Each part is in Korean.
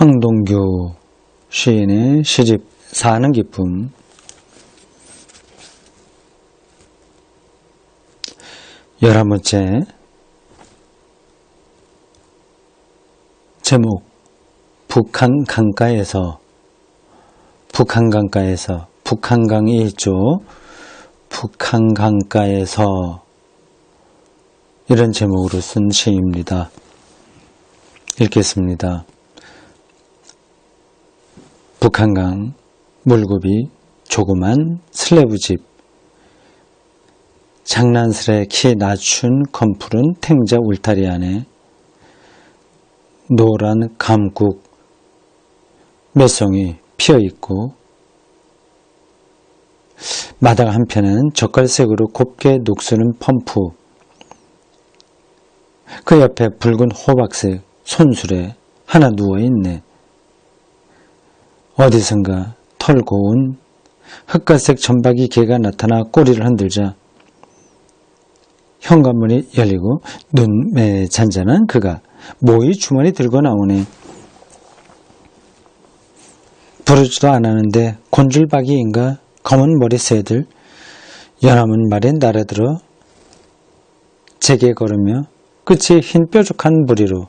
황동규 시인의 시집 사는 기쁨 11번째 제목 북한강가에서 북한강이 있죠. 북한강가에서 이런 제목으로 쓴 시입니다. 읽겠습니다. 북한강 물굽이 조그만 슬래브집 장난스레 키 낮춘 건푸른 탱자 울타리 안에 노란 감국 몇 송이 피어있고 마당 한편은 젓갈색으로 곱게 녹수는 펌프 그 옆에 붉은 호박색 손수레 하나 누워있네. 어디선가 털 고운 흑갈색 점박이 개가 나타나 꼬리를 흔들자 현관문이 열리고 눈매 잔잔한 그가 모이 주머니 들고 나오네. 부르지도 않았는데 곤줄박이인가 검은 머리 새들 연하문 말에 날아들어 제게 걸으며 끝이 흰 뾰족한 부리로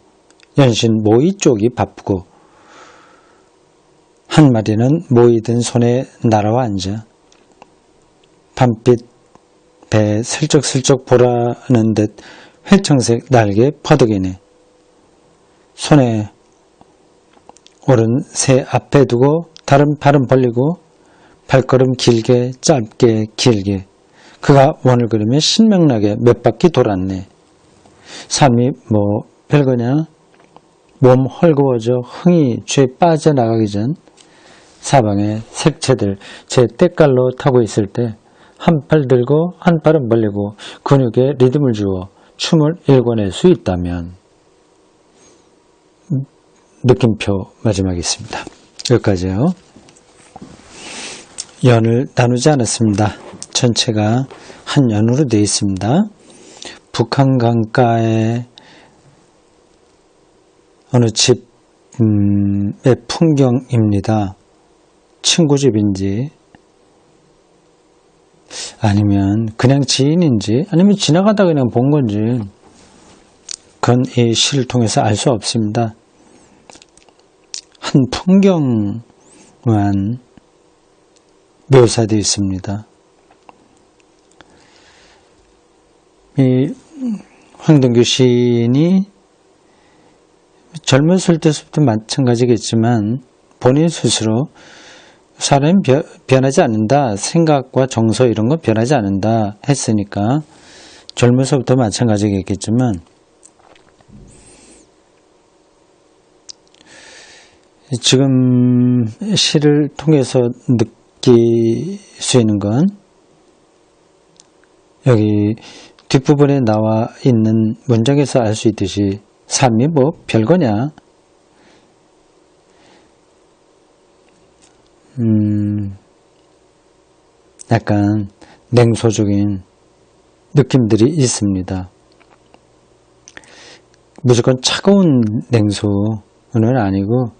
연신 모이 쪽이 바쁘고 한 마리는 모이 든 손에 날아와 앉아 밤빛 배에 슬쩍슬쩍 보라는 듯 회청색 날개 퍼득이네. 손에 오른 새 앞에 두고 다른 팔은 벌리고 발걸음 길게 짧게 길게 그가 원을 그리며 신명나게 몇 바퀴 돌았네. 삶이 뭐 별거냐? 몸 헐거워져 흥이 죄 빠져나가기 전 사방에 색채들 제 때깔로 타고 있을 때 한 팔 들고 한 팔은 벌리고 근육에 리듬을 주어 춤을 일궈낼 수 있다면 느낌표 마지막에 있습니다. 여기까지요. 연을 나누지 않았습니다. 전체가 한 연으로 되어 있습니다. 북한강가의 어느 집의 풍경입니다. 친구 집인지 아니면 그냥 지인인지 아니면 지나가다 그냥 본 건지 그건 이 시를 통해서 알 수 없습니다. 한 풍경만 묘사되어 있습니다. 이 황동규 시인이 젊었을 때부터 마찬가지겠지만 본인 스스로 사람이 변하지 않는다. 생각과 정서 이런 건 변하지 않는다 했으니까 젊어서부터 마찬가지겠지만 지금 시를 통해서 느낄 수 있는 건 여기 뒷부분에 나와 있는 문장에서 알 수 있듯이 삶이 뭐 별거냐? 약간 냉소적인 느낌들이 있습니다. 무조건 차가운 냉소는 아니고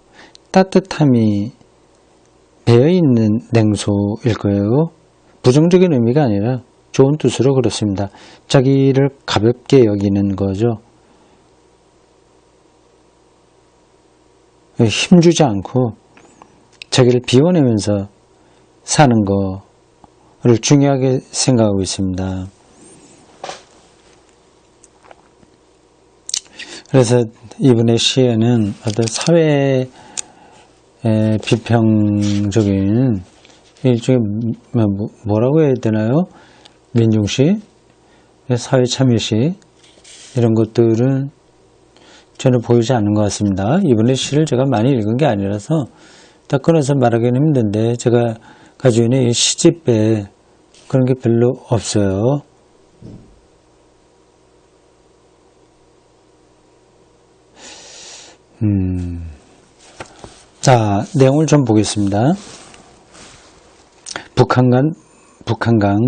따뜻함이 배어있는 냉소일 거예요. 부정적인 의미가 아니라 좋은 뜻으로 그렇습니다. 자기를 가볍게 여기는 거죠. 힘주지 않고 자기를 비워내면서 사는 거를 중요하게 생각하고 있습니다. 그래서 이분의 시에는 어떤 사회 비평적인 일종의 뭐라고 해야 되나요? 민중시, 사회 참여시 이런 것들은 전혀 보이지 않는 것 같습니다. 이분의 시를 제가 많이 읽은 게 아니라서 딱 끊어서 말하기는 힘든데 제가 가지고 있는 이 시집에 그런 게 별로 없어요. 자, 내용을 좀 보겠습니다. 북한강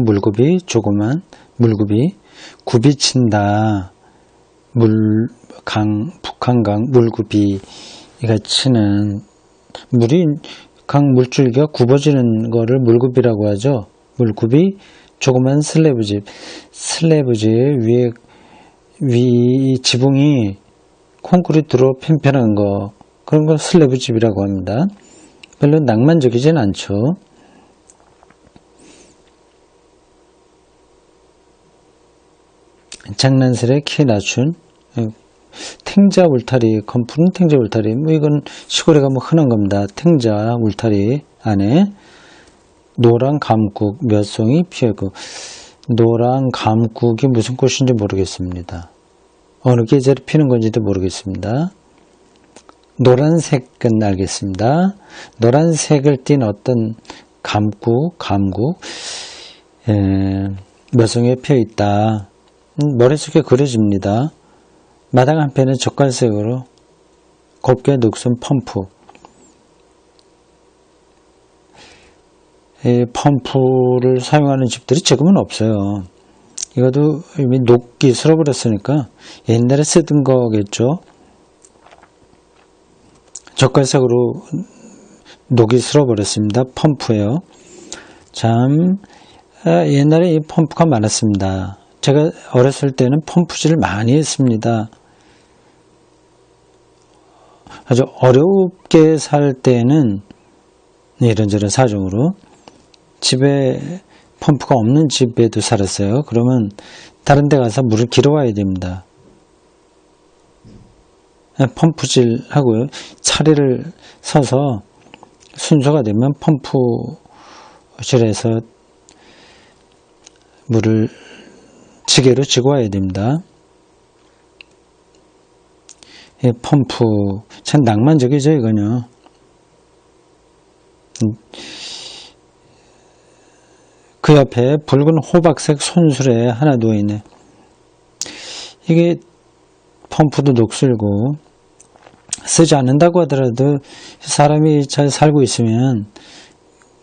물굽이 조그만 물굽이 굽이 친다. 북한강 물굽이 치는 물이 각 물줄기가 굽어지는 거를 물굽이라고 하죠. 물굽이 조그만 슬래브집 위에 위 지붕이 콘크리트로 편편한 거, 그런 걸 슬래브집이라고 합니다. 별로 낭만적이진 않죠. 장난스레 키 낮춘 탱자 울타리, 건푸른 탱자 울타리, 이건 시골에 가면 흔한 겁니다. 탱자 울타리 안에 노란 감국 몇 송이 피어있고, 노란 감국이 무슨 꽃인지 모르겠습니다. 어느 계절에 피는 건지도 모르겠습니다. 노란색은 알겠습니다. 노란색을 띤 어떤 감국 몇 송이에 피어있다. 머릿속에 그려집니다. 마당 한편에 젓갈색으로 곱게 녹슨 펌프. 이 펌프를 사용하는 집들이 지금은 없어요. 이것도 이미 녹기 쓸어버렸으니까 옛날에 쓰던 거겠죠. 젓갈색으로 녹이 쓸어버렸습니다. 펌프예요. 참 옛날에 이 펌프가 많았습니다. 제가 어렸을 때는 펌프질을 많이 했습니다. 아주 어렵게 살 때는 이런저런 사정으로 집에 펌프가 없는 집에도 살았어요. 그러면 다른 데 가서 물을 길어와야 됩니다. 펌프질하고 차례를 서서 순서가 되면 펌프실에서 물을 지게로 지고 와야 됩니다. 펌프 참 낭만적이죠, 이거는요. 그 옆에 붉은 호박색 손수레 하나 누워있네. 이게 펌프도 녹슬고 쓰지 않는다고 하더라도 사람이 잘 살고 있으면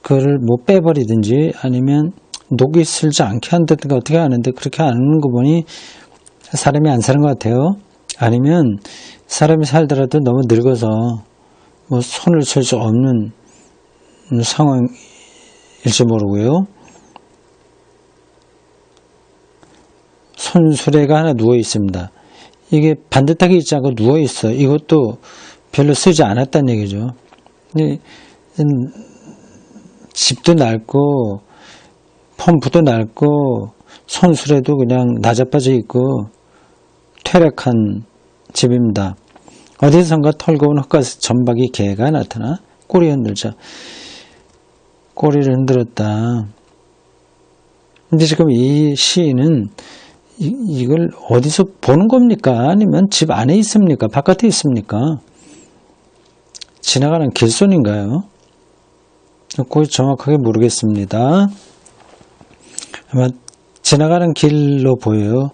그거를 뭐 빼버리든지 아니면 녹이 슬지 않게 한다든가 어떻게 하는데, 그렇게 하는 거 보니 사람이 안 사는 것 같아요. 아니면 사람이 살더라도 너무 늙어서 뭐 손을 쓸 수 없는 상황일지 모르고요. 손수레가 하나 누워 있습니다. 이게 반듯하게 있지 않고 누워 있어. 이것도 별로 쓰지 않았다는 얘기죠. 집도 낡고 펌프도 낡고 손수레도 그냥 나자빠져 있고 퇴락한 집입니다. 어디선가 털고 온 헛가스 점박이 개가 나타나 꼬리 흔들자. 꼬리를 흔들었다. 근데 지금 이 시인은 이걸 어디서 보는 겁니까? 아니면 집 안에 있습니까? 바깥에 있습니까? 지나가는 길손인가요? 그거 정확하게 모르겠습니다. 아마 지나가는 길로 보여요.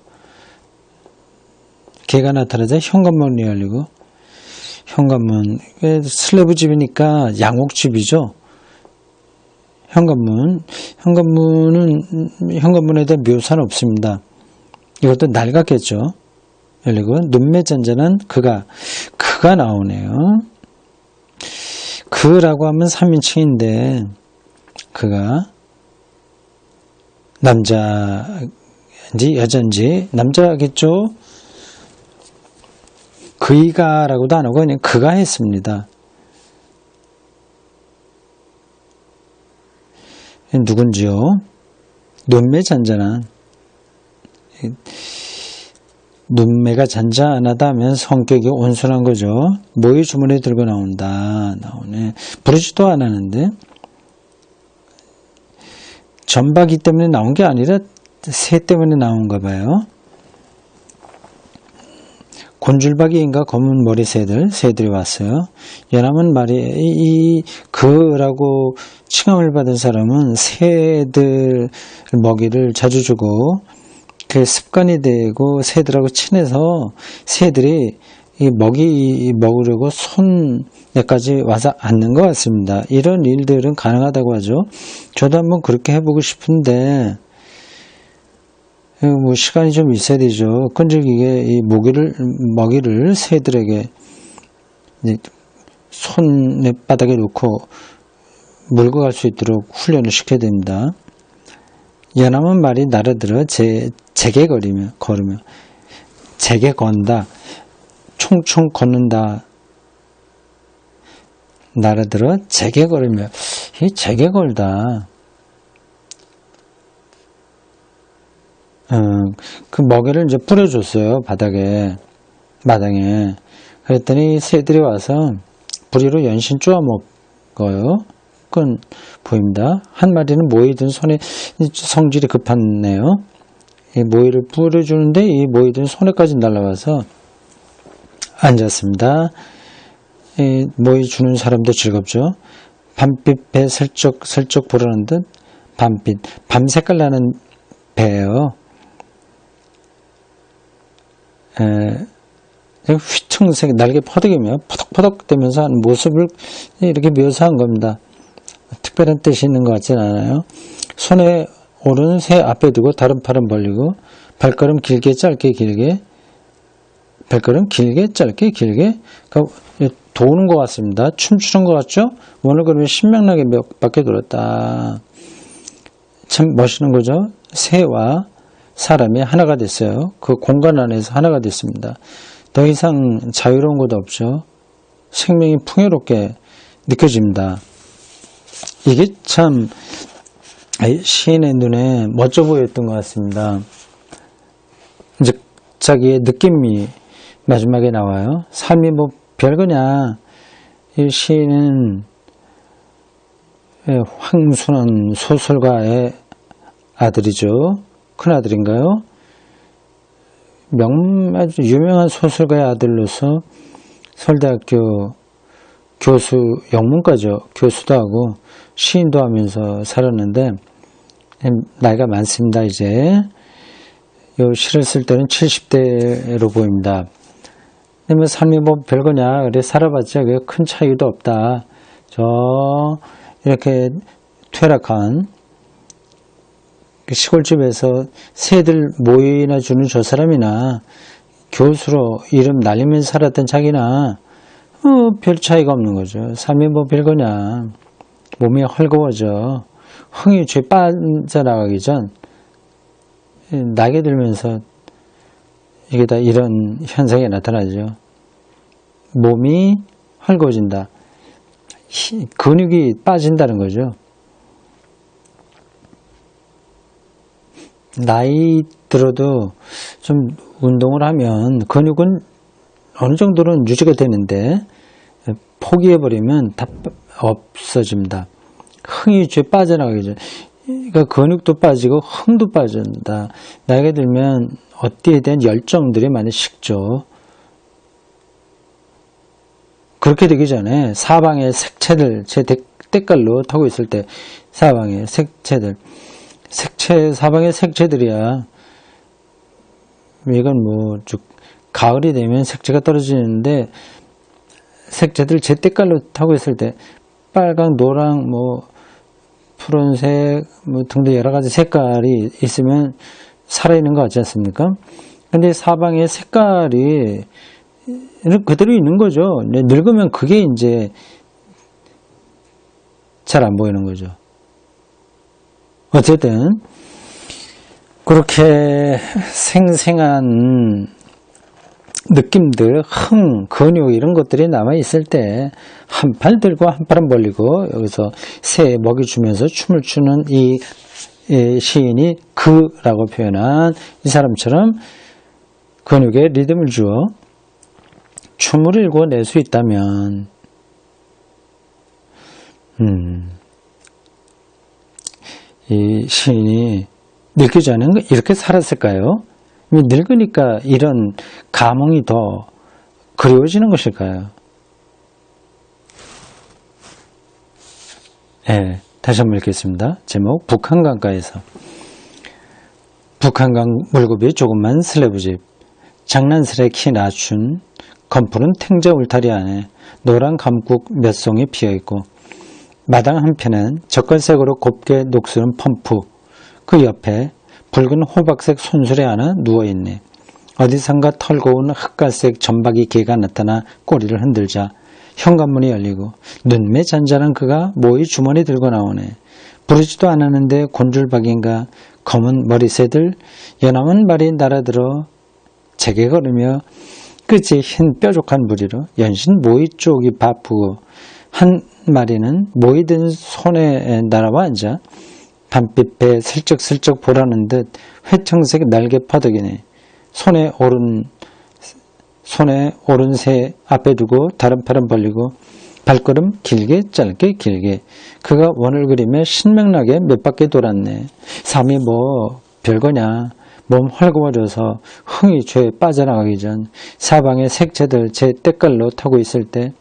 개가 나타나자 현관문이 열리고, 현관문, 슬래브집이니까 양옥집이죠. 현관문에 대한 묘사는 없습니다. 이것도 낡았겠죠. 열리고 눈매 잔잔한 그가 나오네요. 그라고 하면 3인칭인데 그가 남자인지 여자인지 남자겠죠. 그이가라고도 안 하고 그냥 그가 했습니다. 누군지요? 눈매 잔잔한, 눈매가 잔잔하다 하면 성격이 온순한 거죠. 모의 주문에 들고 나오네. 부르지도 않았는데 점박이 때문에 나온 게 아니라 새 때문에 나온가 봐요. 곤줄박이인가 검은 머리 새들이 왔어요. 연하면 말이 그라고 칭함을 받은 사람은 새들 먹이를 자주 주고 그게 습관이 되고 새들하고 친해서 새들이 이 먹이 먹으려고 손에까지 와서 앉는 것 같습니다. 이런 일들은 가능하다고 하죠. 저도 한번 그렇게 해보고 싶은데 뭐 시간이 좀 있어야 되죠. 끈질기게 이 먹이를 새들에게 손바닥에 놓고 물고 갈 수 있도록 훈련을 시켜야 됩니다. 연하면 말이 날아들어 제게 걸으며 제게 건다, 총총 걷는다, 날아들어 제게 걸으며, 이 제게 걸다. 그 먹이를 이제 뿌려줬어요. 마당에. 그랬더니 새들이 와서 부리로 연신 쪼아 먹어요. 그건 보입니다. 한 마리는 모이 든 손에, 성질이 급하네요. 이 모이를 뿌려주는데 이 모이 든 손에까지 날아와서 앉았습니다. 이 모이 주는 사람도 즐겁죠. 밤빛 배 슬쩍 보라는 듯 밤빛, 밤 색깔 나는 배예요. 휘청색 날개 퍼덕이며 퍼덕퍼덕 되면서 하는 모습을 이렇게 묘사한 겁니다. 특별한 뜻이 있는 것 같진 않아요. 손에 오른 새 앞에 두고 다른 팔은 벌리고 발걸음 길게 짧게 길게 그러니까 도는 것 같습니다. 춤추는 것 같죠? 오늘 그러면 신명나게 몇 바퀴 돌았다. 참 멋있는 거죠? 새와 사람이 하나가 됐어요. 그 공간 안에서 하나가 됐습니다. 더 이상 자유로운 것도 없죠. 생명이 풍요롭게 느껴집니다. 이게 참 시인의 눈에 멋져 보였던 것 같습니다. 이제 자기의 느낌이 마지막에 나와요. 삶이 뭐 별거냐. 이 시인은 황순원 소설가의 아들이죠. 큰아들인가요? 아주 유명한 소설가의 아들로서 서울대학교 교수, 영문과죠. 교수도 하고 시인도 하면서 살았는데 나이가 많습니다. 이제 요 시를 쓸 때는 70대로 보입니다. 근데 뭐 삶이 뭐 별거냐, 그래 살아봤자 큰 차이도 없다. 이렇게 퇴락한 시골집에서 새들 모이나 주는 저 사람이나 교수로 이름 날리면서 살았던 자기나 별 차이가 없는 거죠. 삶이 뭐 별거냐. 몸이 헐거워져. 흥이 죄 빠져나가기 전 나게 들면서 이게 다 이런 현상이 나타나죠. 몸이 헐거워진다. 근육이 빠진다는 거죠. 나이 들어도 좀 운동을 하면 근육은 어느 정도는 유지가 되는데 포기해버리면 다 없어집니다. 흥이 죄 빠져나가죠. 그러니까 근육도 빠지고 흥도 빠진다. 나이가 들면 어디에 대한 열정들이 많이 식죠. 그렇게 되기 전에 사방에 색채들, 제 때깔로 타고 있을 때 사방에 색채들, 사방의 색채들이야. 이건 뭐 쭉 가을이 되면 색채가 떨어지는데 색채들 제 때깔로 타고 있을 때 빨강, 노랑, 뭐 푸른색 뭐 등등 여러 가지 색깔이 있으면 살아있는 거 같지 않습니까? 근데 사방의 색깔이 그대로 있는 거죠. 늙으면 그게 이제 잘 안 보이는 거죠. 어쨌든 그렇게 생생한 느낌들, 흥, 근육 이런 것들이 남아있을 때 한 팔 들고 한 팔은 벌리고 여기서 새 먹이 주면서 춤을 추는 이 시인이 그라고 표현한 이 사람처럼 근육에 리듬을 주어 춤을 일궈낼 수 있다면 이 시인이 늙기 전에 이렇게 살았을까요? 늙으니까 이런 감흥이 더 그리워지는 것일까요? 네, 다시 한번 읽겠습니다. 제목 북한강가에서. 북한강 물고기 조그만 슬래브집, 장난스레 키 낮춘 건푸른 탱자 울타리 안에 노란 감국 몇 송이 피어있고 마당 한편엔 젓갈색으로 곱게 녹슬은 펌프, 그 옆에 붉은 호박색 손수레 하나 누워있네. 어디선가 털고운 흑갈색 점박이 개가 나타나 꼬리를 흔들자 현관문이 열리고 눈매 잔잔한 그가 모이 주머니 들고 나오네. 부르지도 않았는데 곤줄박인가 검은 머리새들 연함은 발이 날아들어 제게 걸으며 끝이 흰 뾰족한 부리로 연신 모이 쪽이 바쁘고 한 마리는 모이 든 손에 날아와 앉아 밤빛 배 슬쩍슬쩍 보라는 듯 회청색 날개 퍼덕이네. 손에 오른 새 앞에 두고 다른 팔은 벌리고 발걸음 길게 짧게 길게 그가 원을 그리며 신명나게 몇 바퀴 돌았네. 삶이 뭐 별거냐. 몸 헐거워져서 흥이 죄에 빠져나가기 전 사방의 색채들 제 때깔로 타고 있을 때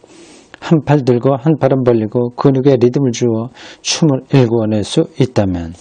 한 팔 들고 한 팔은 벌리고 근육에 리듬을 주어 춤을 일구어낼 수 있다면